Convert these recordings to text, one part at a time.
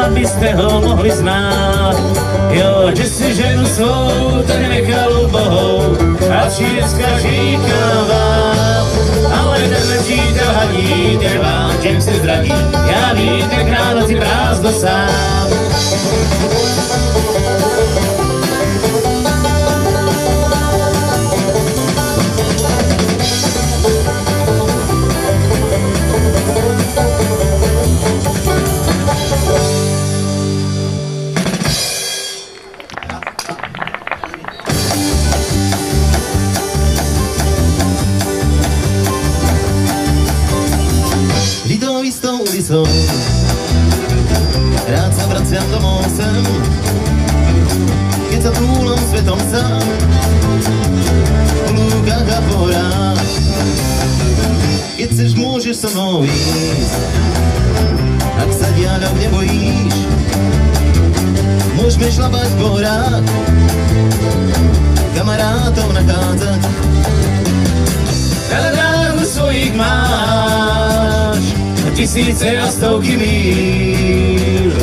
Abyste ho mohli znát. Jo, že si ženu svou tak nechal ubohou a všecka říkává. Ale ten přítel hadí, ten vám čem se zradí. Já vím, tenkrát si prázdno sám. Rád sa vraciam domov sem, keď sa túlam svetom sám, po lúkach a po horách. Keď chceš, môžeš so mnou ísť, ak sa diaľok nebojíš. Môžeme šlapať po horách, kamarátov nachádzať. Na dráhu svojich máš tisíce a stovky míl.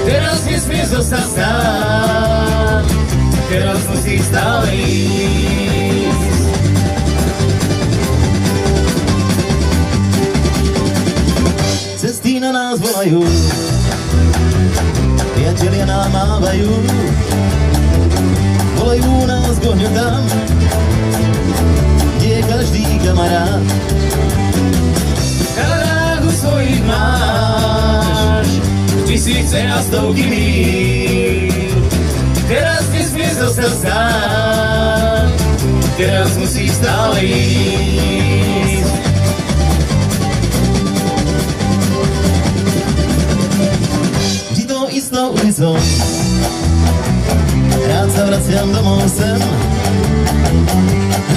Teraz nesmieš zostať stáť, teraz musíš stále ísť. Cesty na nás volajú, priatelia nám mávajú, volajú nás k ohňu tam, kde je každý kamarát. Svojich máš tisíce a stovky míl. Teraz nesmieš zostať stáť, teraz musíš stále ísť. Vždy to istou ulicou, rád sa vraciam domov sem,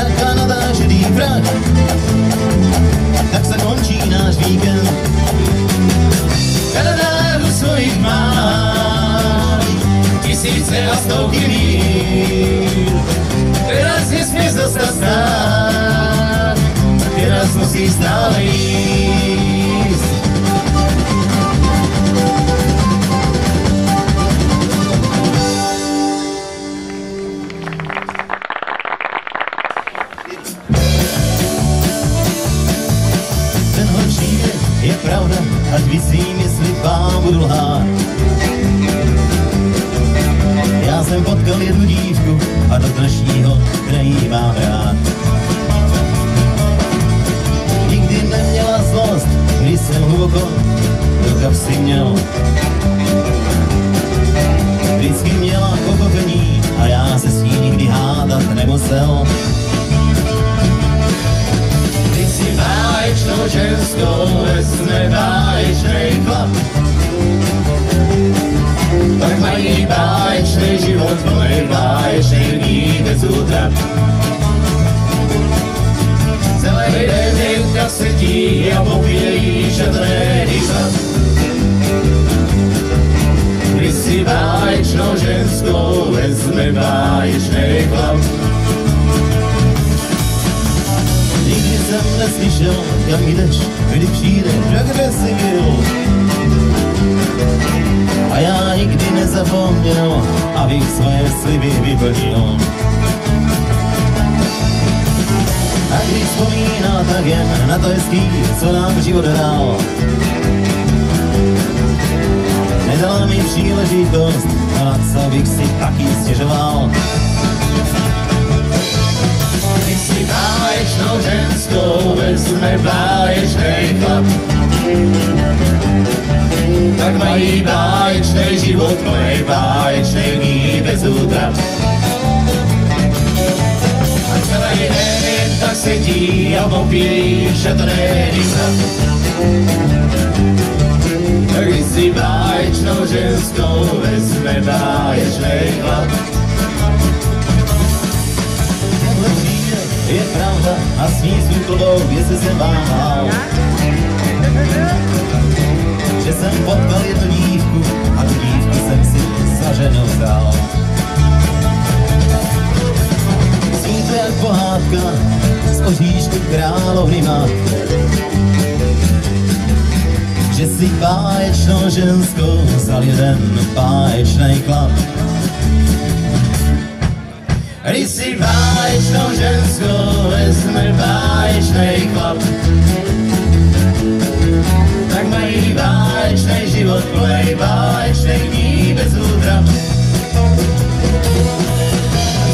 na Kanadách žedý prach, tak sa končí náš víkend. Kanadáru svojich máš tisíce a stovky míl. Teraz nesmieš zostať stáť, teraz musíš stále ísť. Je pravda, ať vysím, jestli vám budu lhát. Já jsem potkal jednu dívku a do dnešního jí mám rád. Nikdy neměla zlost, když jsem hluboko do kapsy měl. Vždycky měla pochopení a já se s ní nikdy hádat nemusel. Báječnou ženskou vezme báječnej chlap, pak mají báječnej život, plnej báječnej dní bez útrap. Celé denka sedí a popíjejí šetrné dýchat. Když si báječnou ženskou vezme báječnej chlap, jsem neslyšel, kam jdeš, kdy přijdeš a kde jsi byl. A já nikdy nezapomněl, abych své sliby vyplnil. A když vzpomíná, tak jen na to hezký, co nám život dal. Nedala mi příležitost, na co bych si taky stěžoval. Báječnou ženskou vezme báječnej chlap, tak mají báječnej život, plnej báječnej dní bez útrap. sedí a popí šatré rysa. Když si báječnou ženskou vezme báječnej chlap. Tenhle příběh je pravda a s ní svým klbou, jestli jsem váhal. Že jsem potkal jednu dívku a tu dívku jsem si za ženu vzal. Zní to jak pohádka z oříšku královny mat, že si báječnou ženskou vzal jeden báječnej chlap. Když si báječnou ženskou vezme báječnej chlap, tak mají báječnej život plnej báječnej dní bez útrap.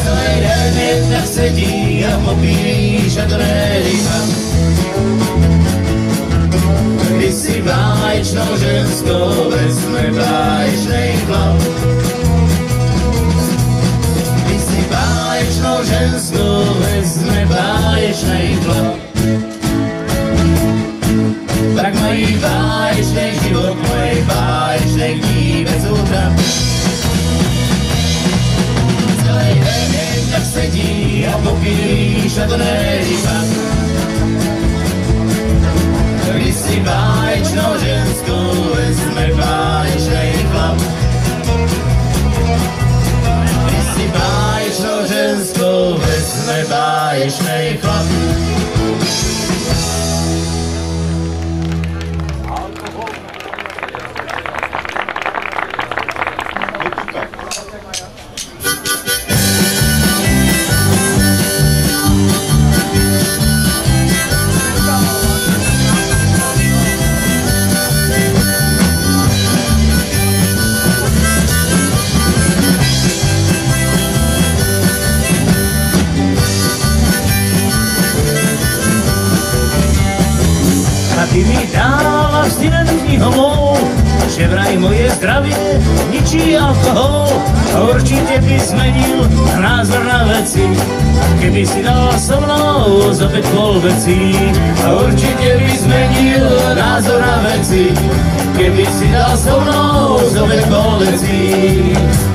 Celý den jen tak sedí a popí šatré rysa. Když si báječnou ženskou vezme báječnej chlap, když si báječnou ženskou vezme báječnej chlap, tak mají báječnej život plnej báječnej dní bez útrap. Celý den jen tak sedí a popí šatré rysa. Když si báječnou ženskou vezme báječnej chlap, když si báječnou ženskou vezme báječnej chlap. Ty mi dávaš silný homol, že vraj moje zdravie ničí alkohol. Určite by zmenil názor na veci, keby si dal so mnou zopäť pol veci. Určite by zmenil názor na veci, keby si dal so mnou zopäť pol veci.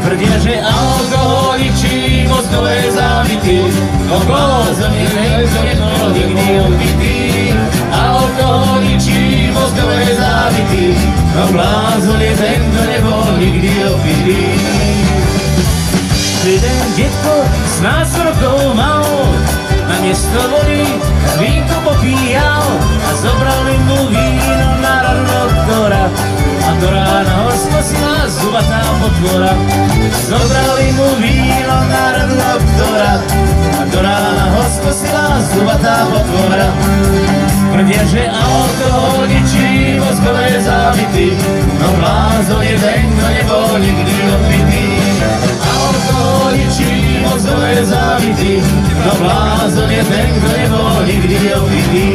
Tvrdia, že alkohol ničí mozgové závity, okolo zemi to nebol nikdy opitý. Alkohol ničí mozgové závity, no blázon je ten, kto nebol nikdy opitý. Jeden detko s nás rokov mal, na miesto vody vínko popíjal a zobrali mu víno na radu doktora. A do rána ho skosila zubatá potvora. Zobrali mu víno na radu doktora a do rána ho skosila zubatá potvora. Tvrdia, že alkohol ničí mozgové závity, no blázon je ten, kto nebol nikdy opitý. Alkohol ničí mozgové závity, no blázon je ten, kto nebol nikdy opitý.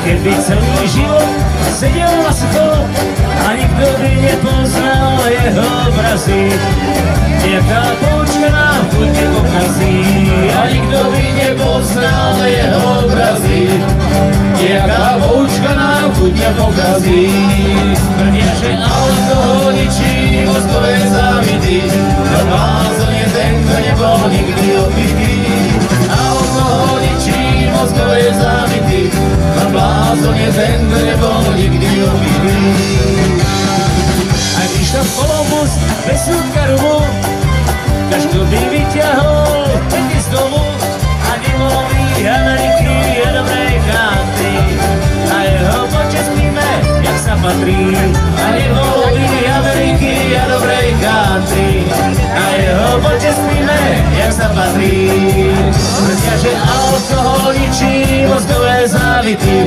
Keby celý život sedel na sucho a nikto by nepoznal jeho obrazy, jaká poučka nám chuť nepokazí. A nikto by nepoznal jeho obrazy, jaká poučka nám chuť nepokazí. Tvrdia, že alkohol ničí mozgové závity, no blázon je ten, kto nebol nikdy opitý. Alkohol ničí mozgové závity, no blázon je ten, kto nebol nikdy opitý. Ak išiel Kolumbus bez súdka rumu, každú by vyťahol pety z domu a nemohli Ameriky a dobrej country. A jeho počas píme, jak sa patrí. A nemohli Ameriky a dobrej country. A jeho počas píme, jak sa patrí. Tvrdia, že alkohol ničí mozgové závity, závitý,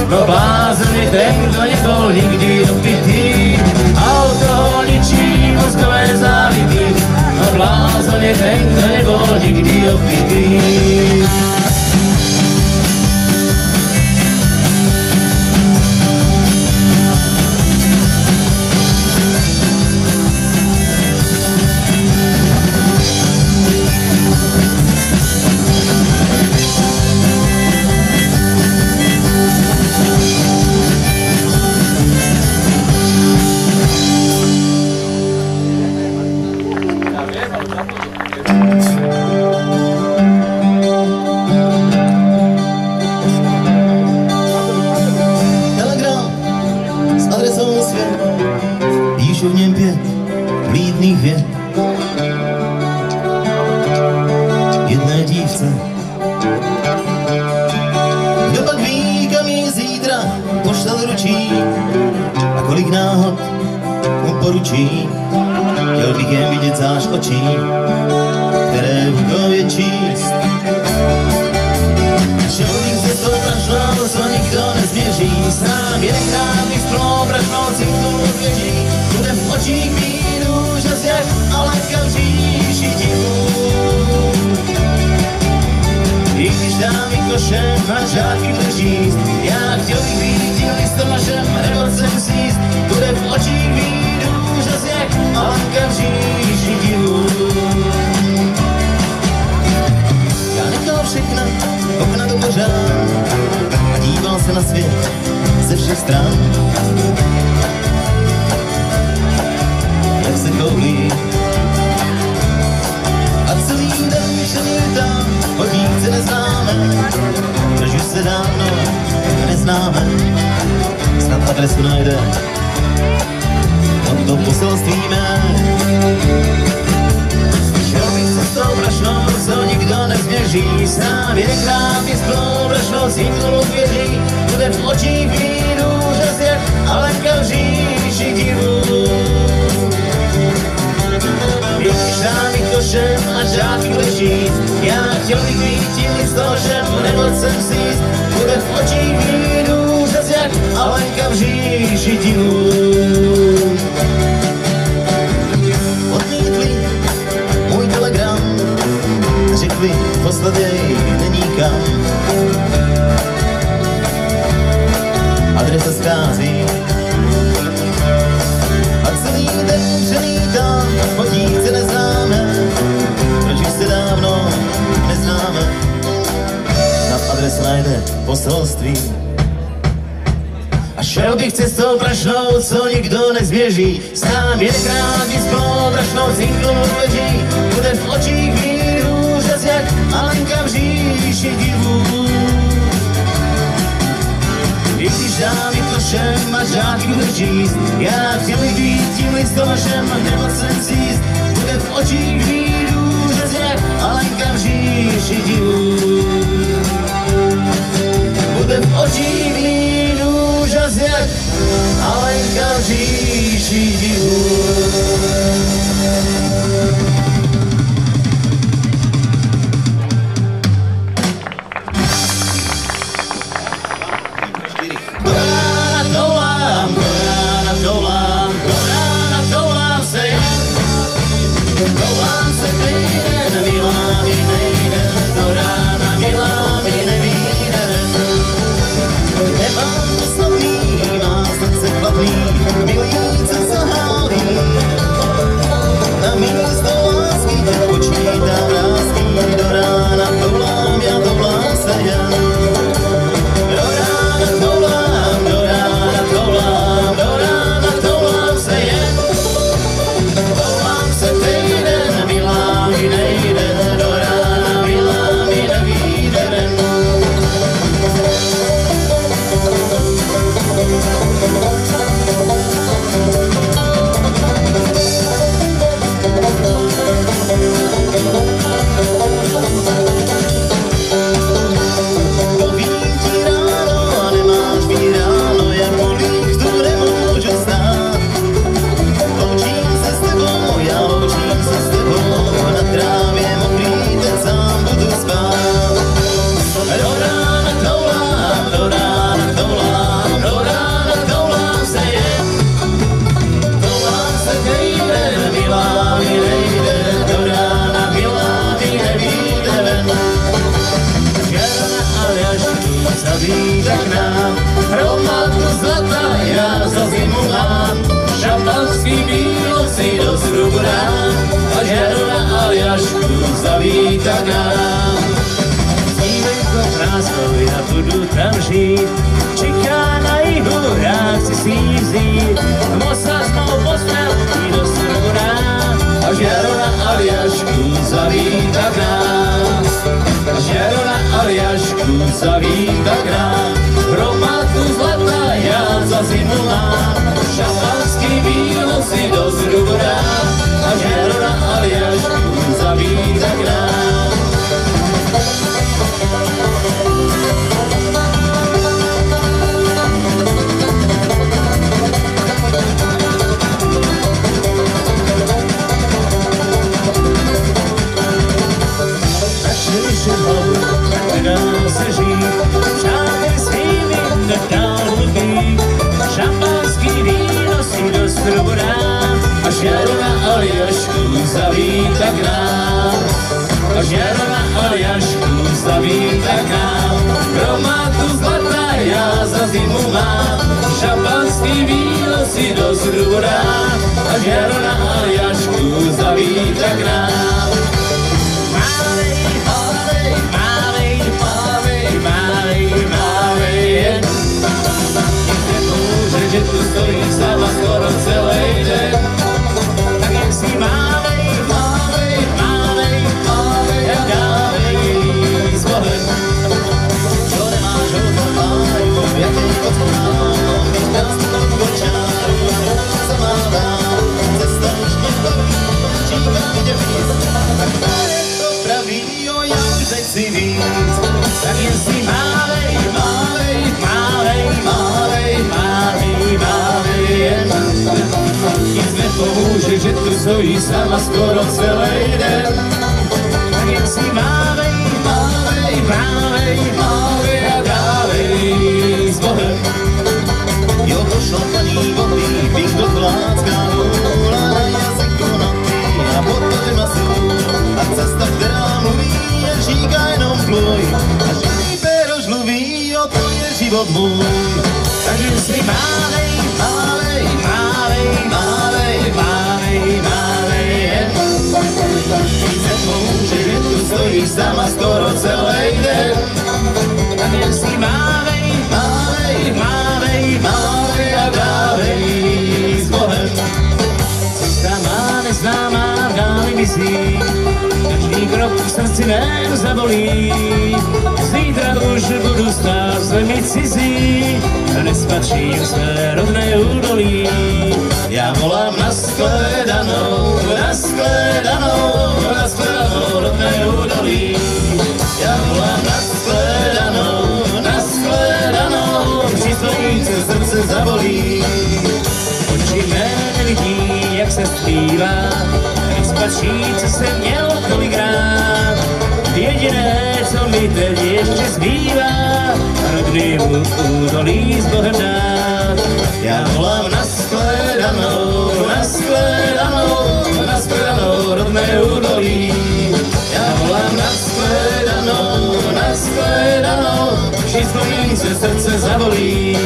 no blázen je ten, kdo nebol nikdy opitý. Alkohol ničí mozgové závitý, no blázen je ten, kdo nebol nikdy opitý. Telegram s adresou svět, píšu v něm 5 vlídných vět. Jedné dívce, kdo pak ví, kam jí zítra pošle ručí a kolik náhod mu poručí. Chtěl bych jen vidět zář očí, které budou je číst. Šel bych se to prašnou, co nikdo nezměří. Sám jedenkrát bych plnou prašnou cinknul věží. Bude v očích mít úžas jak Alenka v říši divu. I když dám mi košem na žádky držíst, já chtěl bych být tím listonošem, nebo sem sníst. Bude v očích mít úžas jak Alenka v říši divu. Já nechal všechna okna do pořád a díval se na svět ze všech stran. Jak se koulí a celý den šelítám, od dívce neznáme, proč už se dávno neznáme. Snad adresu najde od to poselství mé. Šel bych cestou prašnou, co nikdo nezměří. Sám jedenkrát mi splou prašnou cinknul věří. Bude v očích mít úžas jak Alenka v říši divu. Když dám mi košem a žádky leží, já chtěl bych být tím listonošem, nebo sem sníst. Bude v očích mít úžas jak Alenka v říši divu. Odmítli můj telegram, řekli, poslat jej není kam. Adresa schází a celý den přelítám, od dívce neznáme, proč už se dávno neznáme. Snad adres najde poselství. A šel bych cestou prašnou, co nikdo nezběží. Sám jedenkrát mi splou prašnou cinknul dveří. Bude v očích mít úžas jak Alenka v říši divu. I když dám mi košem a žádky drží, já chtěl bych být tím listonošem, nebo sem síst. Bude v očích mít úžas jak Alenka v říši divu. Bude v očích mít úžas jak Alenka v říši divu. Doulám se týden, milá, nejde to zavíta k nám. Hromadu zlata ja za zimu mám, šampanský víno si do srubu dám, a Jarona Aljašku zavíta k nám. Snívejko práskov, ja budu tam žít, čeká na jihu, rád si si vzít, mosa s mou postel i do srubu dám, a Jarona Aljašku zavíta k nám. Jarona Aljašku zavíta k nám, hromadu zlata ja za zimu mám, šampanský víno si do srubu dám, a Jarona Aljašku zavíta k nám. Nedá se žít, přáteli svými nedá hlubý, šampanský víno si do srubu dám, až Jarona Aljašku zavíta k nám. Až Jarona Aljašku zavíta k nám, hromadu zlata ja za zimu mám, šampanský víno si do srubu dám, až Jarona Aljašku zavíta k nám. Že tu stojí sama skoro celý den, tak jen si mávej, mávej, mávej, mávej a dávej s Bohem. Čo nemáš od páju, jaký odpálom, když nás to čáru, se mávám, cesta už mě baví, číká mě víc, tak to je to pravý, jo, já už nechci víc. Tak jen si mávej, mávej, mávej, mávej, mávej, mávej jen. Nic nepomůže, že tu stojí sama skoro celý den. Tak jen si mávej, mávej, mávej, mávej a dávej s Bohem. Jo, to šlapaní vody, pích do chlácká hůla, na jazyku notý a potom masu. A cesta, která mluví, je říká jenom pluj. A živý péro žluví, jo, to je život můj. Tak jen si mávej, mávej, mávej, mávej, mávej, mávej jen. Nic nepomůže, že tu stojíš sama skoro celý den. Tak jen si mávej, mávej, mávej, mávej a dávej s Bohem. Cesta má neznámá v dáli mizí, každý krok v srdci mém zabolí. Zítra už budu stát v zemi cizí, nespatřím své rodné údolí. Já volám na shledanou, na shledanou, na shledanou rodné údolí. Já volám na shledanou, na shledanou, přistojím se srdce zabolí. Oči mé nevidí, jak se zpívá, nic patří, co jsem měl tolikrát. Jediné, co mi teď ještě zbývá, rodnému údolí s Bohem dát. Já volám na shledanou, na shledanou, na shledanou rodné údolí. Já volám na shledanou, na shledanou, přistojím se srdce zabolí.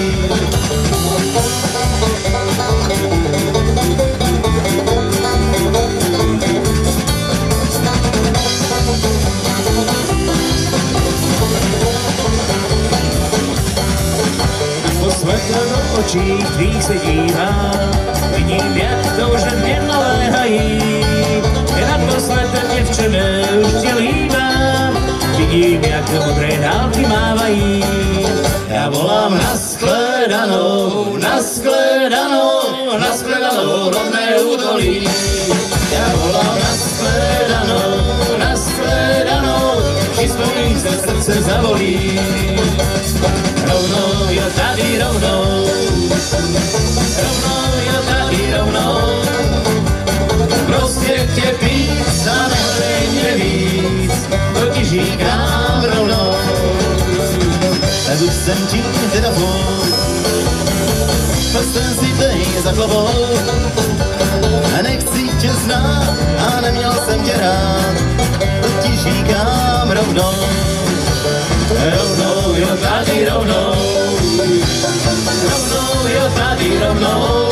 Světlo do očí tvých se dívá, vidím, jak toužet mě naléhají. Naposled děvče mé už tě líbám, vidím, jak modré dálky mávají. Já volám na shledanou, na shledanou, na shledanou rodné údolí. Já volám na shledanou, na shledanou, přistojím se srdce zabolí. Rovnou, jo tady rovnou, rovnou, jo tady rovnou, prostě tě víc a nehledej mě víc, to ti říkám rovnou. Tak už jsem ti teda tvůj, prstem si dej za klobou, a nechci tě znát a neměl jsem tě rád, to ti říkám rovnou. rovnou, jo tady rovnou, jo tady rovnou,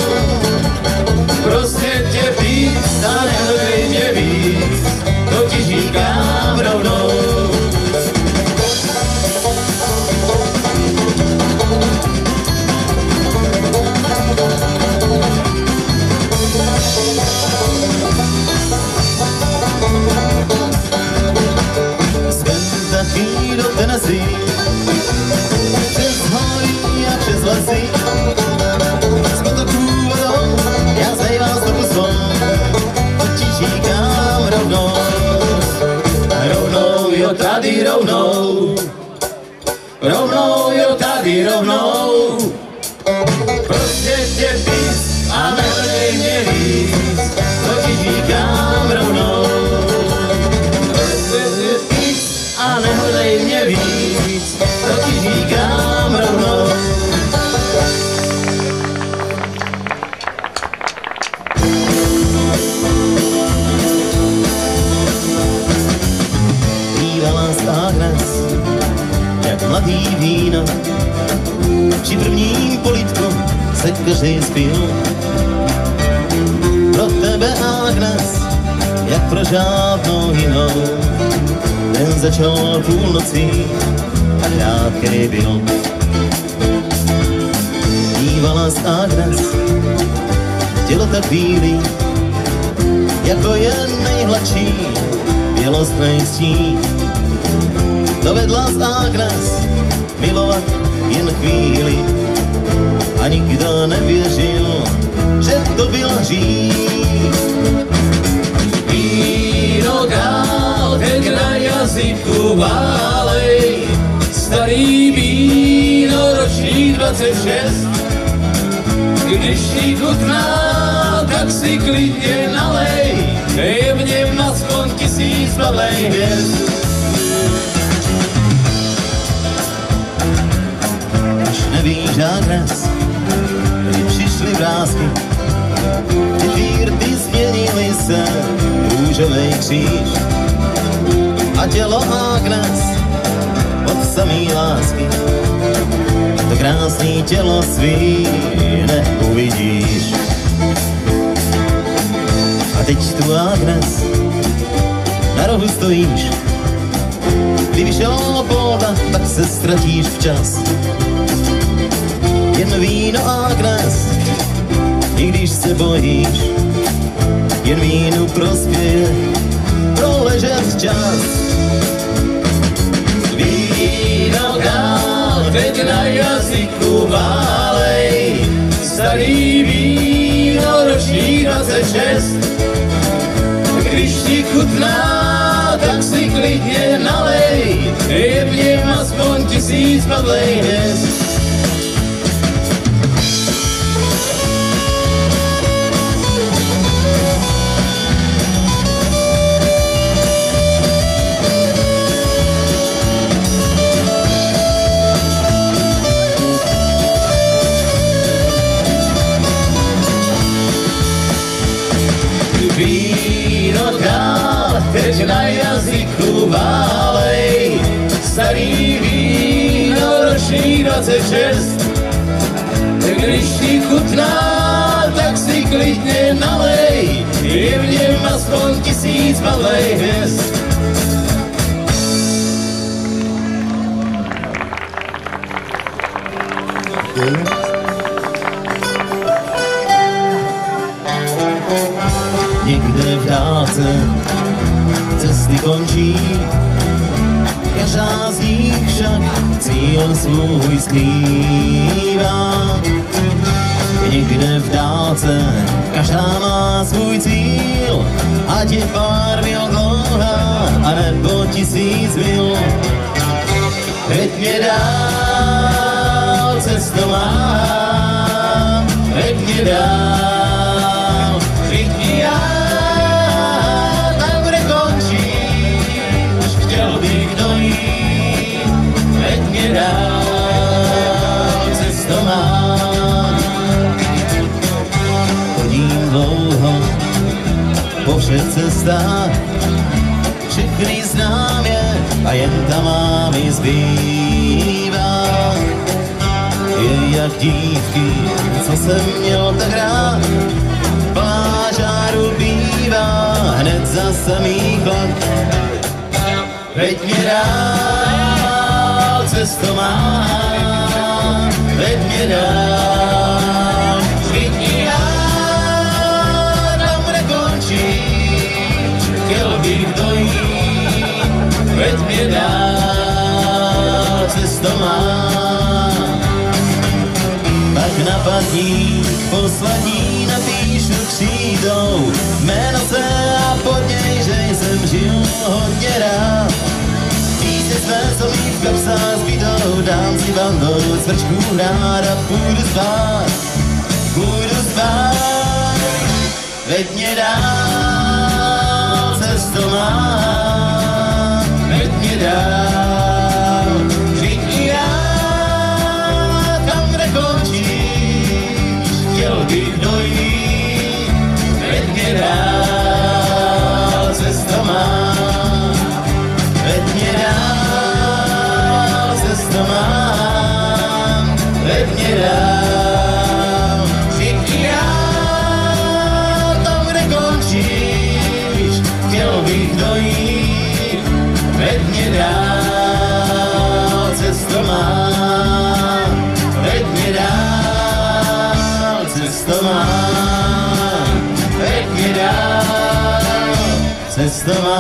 prostě tě víc a nehledej mě víc, to ti říkám rovnou. Do Tennessee, přes hory a přes lesy, s potoků vodou, já zej vás to pusou, to ti říkám rovnou, Rovnou, jo tady rovnou, rovnou, jo tady rovnou, prostě tě víc a nehledej mě víc, to ti říkám rovnou. A nehledej mě víc, to ti říkám rovnou. Bývala stáhnes, jak mladý víno, při prvním polítku se každý spil. Pro tebe Agnes, jak pro žádnou jinou, ten začal půlnocí a krátkej byl. Dívala z Agnes, tělo tak bílý, jako jen nejhladší bělostnej stín. Dovedla z Agnes milovat jen chvíli a nikdo nevěřil, že to byl hřích. Víno dál, teď na jazyku válej, starý víno ročník 26. Když ti chutná, tak si klidně nalej, je v něm aspoň 1000 pavlej hvězd. Až nevíš, Agnes, kdy přišly vrásky, ty fírty změnily se růžovej kříž. A tělo Agnes od samý lásky, to krásný tělo svý neuvidíš. A teď tu Agnes na rohu stojíš, kdy vyšel póda, tak se ztratíš včas. Jen víno Agnes, i když se bojíš, jen vínu prospěje proležet čas. Víno dál, teď na jazyku válej, starý víno ročník 26. Když ti chutná, tak si klidně nalej, je v něm aspoň 1000 pavlej hvězd. Víno dál, teď na jazyku válej, starý víno ročník 26. Když ti chutná, tak si klidně nalej, je v něm aspoň 1000 pavlej hvězd. Někde v dálce cesty končí, každá z nich však cíl svůj skrývá. Někde v dálce každá má svůj cíl, ať je pár mil dlouhá, anebo 1000 mil. Veď mě dál, cesto má, veď mě dál, vždyť já tam, kde končíš, chtěl bych dojít, veď mě dál, cesto má. Chodím dlouho po všech cestách, všechny znám je a jen klientama mi zbývá. Je jak dívky, co jsem měl tak rád, plná žáru bývá hned za samý chlad. Veď mě dál, cesto má, veď mě dál, vždyť já tam nekončím, chtěl bych dojít, veď mě dál, cesto má. Pak napadní, poslední napíšu křídou jméno se a pod něj, že jsem žil hodně rád. Písně své, co mít v kapsách zbydou, dám si bandou cvrčku hrát a půjdu spát, půjdu spát. Veď mě dál, cesto má, veď mě dál, vždyť já tam, kde končíš, chtěl bych dojít, veď mě dál, cesto má, veď mě dál, cesto má, veď mě dál, vždyť já tam, kde končíš, chtěl bych dojít, veď mě dál, cesto má, veď mě dál, cesto má, veď mě dál, cesto má.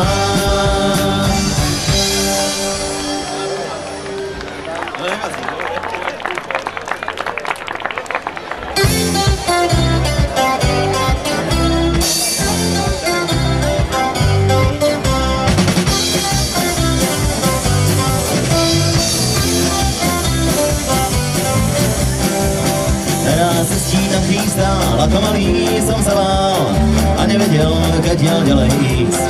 Teraz se sčítam chýstal, ako malý som sa bál a nevedel, kadiaľ ďalej ísť.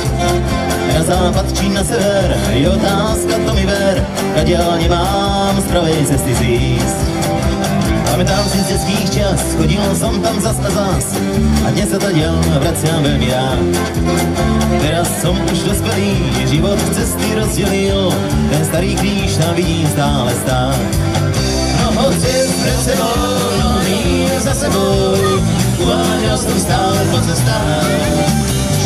Na západ či na sever, je otázka, to mi ver, kadiaľ nemám z pravej cesty zísť. Pamätám si z detských čas, chodil som tam zas a zas a dnes sa tadiaľ vraciam veľmi rád. Teraz som už dospelý, život cesty rozdelil, ten starý kríž tam vidím stále stáť. Mnoho ciest pred sebou, mnoho míl za sebou, uváňal som stále po cestách.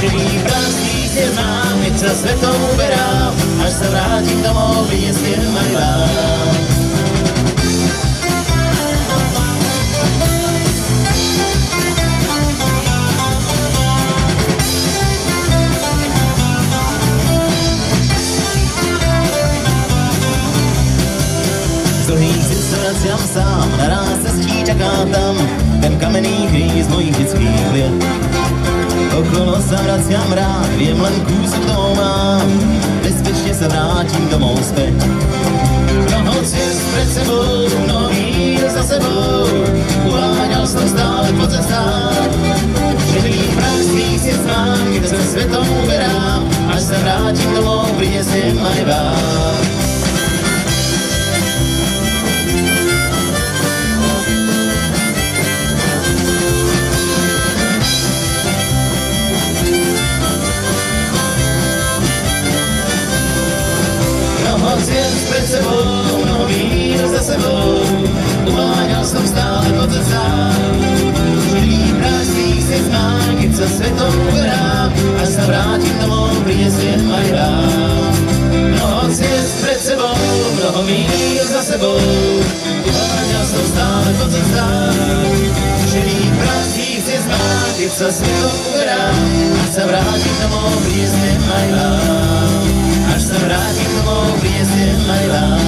Živých prázdných ciest mám, keď sa svetom uberám, až sa vrátim domov, priniesiem aj vám. Dlhých si se vraciam sám, naraz cestí čaká tam ten kamenný kríž mojich dětských let. Okolo sa vraciam rád, viem len kúsok toho mám, bezpečne sa vrátim domov späť. Mnoho ciest pred sebou, mnoho míl za sebou, uháňal som stále po cestách. Živých prázdných ciest mám, keď sa svetom uberám, až sa vrátim domov, prinesiem aj vám. Mnoho ciest pred sebou, mnoho míl za sebou, uháňal som stále po cestách. Živých prázdných ciest mám, keď sa svetom uberám, až sa vrátim domov, prinesiem aj vám. Mnoho ciest pred sebou, mnoho míl za sebou, uháňal som stále po cestách. Živých prázdných ciest mám, keď sa svetom uberám, až sa vrátim domov, prinesiem aj vám. Až sa vrátim domov, prinesiem aj vám.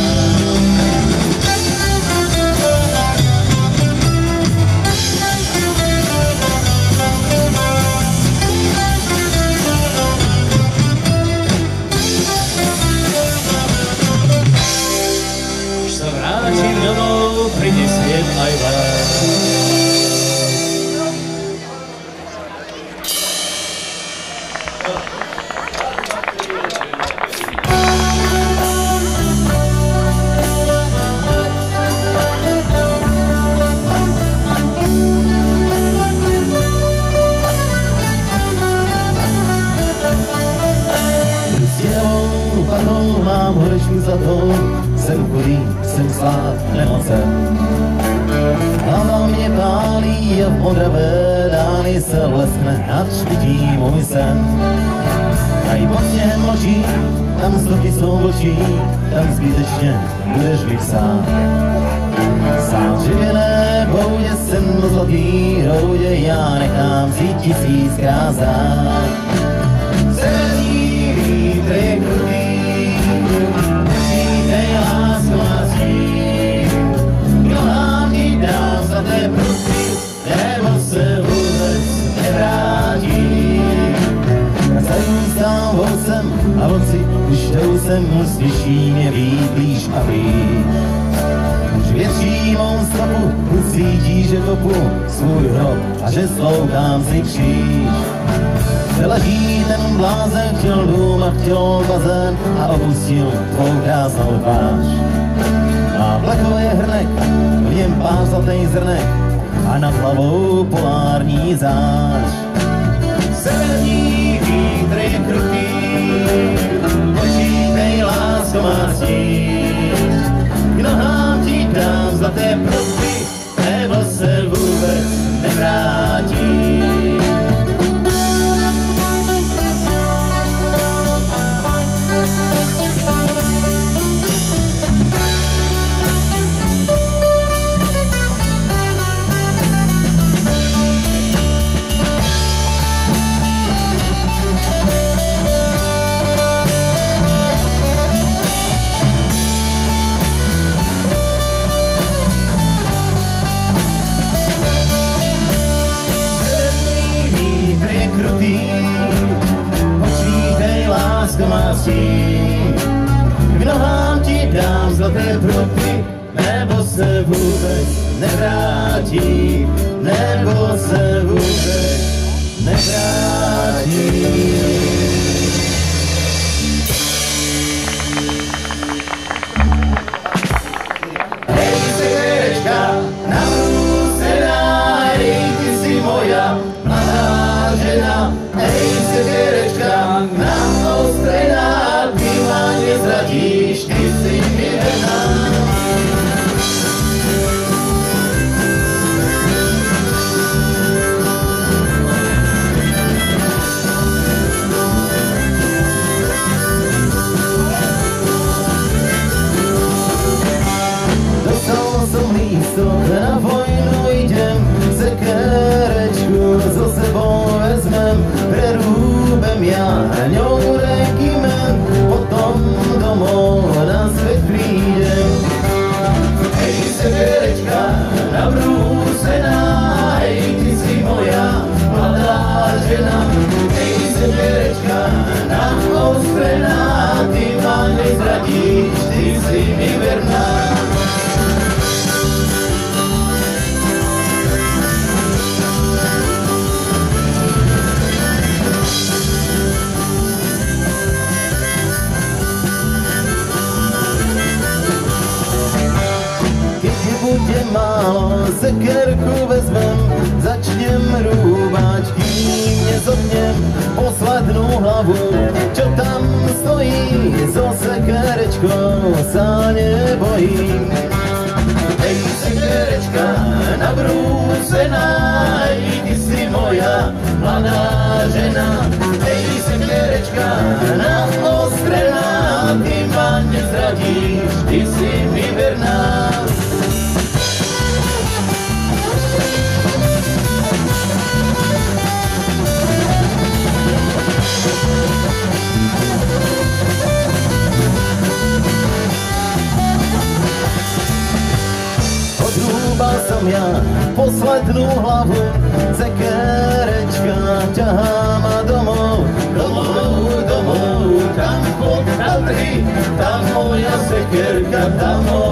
Až sa vrátim domov, prinesiem aj vám. za to, jsem chudý, jsem slát nemocen. Hlava mě pálí a v modravé dáli se leskne, ač vidí můj sen. A i pod sněhem mlčí, tam stroky jsou vlčí, tam zbytečně budeš být sám. Sám živěné boudě jsem v zlatý hroudě, já nechám si tisíckrát zát. Severní vítr je krutý, přijde lásko a stín. Kdo nám ti dá za té prosty, nebo se vůbec nevrátí. Zarůstám vousem a vlci už dousem slyší mě být blíž a blíž. Už větší mou stopu, už cítí, že kopu svůj hrob a že slouchám si kříž. Kde leží ten blázen, chtěl dům a chtěl bazén a opustil tvou krásnou tvář. Má plechový hrnek, v něm pár zlatý zrnek a nad hlavou polární zář. Severní vítr je krutý, počítej, lásko má stín. K nohám ti dám zlaté prosty, nebo se vůbec nevrátí. Počítej, lásko má stín. K nohám ti dám zlaté pruty, nebo se vůbec nevrátí, nebo se vůbec nevrátí. Hej, sekerečka, navrúcená, hej, ty si moja mladá žena. Hej, sekerečka, naostrená, ty ma nezradíš, ty si mi verná. Dostal som lístok, na vojnu idem, sekerečku so sebou vezmem, prerúbem ja ňou regimen, potom domov na svet prídem. Hej, sekerečka, navrúcená, hej, ty si moja mladá žena. Hej, sekerečka, naostrená, ty ma nezradíš, ty si mi verná. Bude málo, sekerku vezmem, začnem rúbať, kým nezotnem poslednú hlavu, čo tam stojí, so sekerečkou sa nebojím. Hej, sekerečka, navrúcená, ty si moja mladá žena. Hej, sekerečka, naostrená, ty ma nezradíš, ty si mi verná. Odrúbal som ja poslednú hlavu, sekerečka ťahá ma domov, domov, domov, tam pod Tatry, tam moja sekerka, tam moja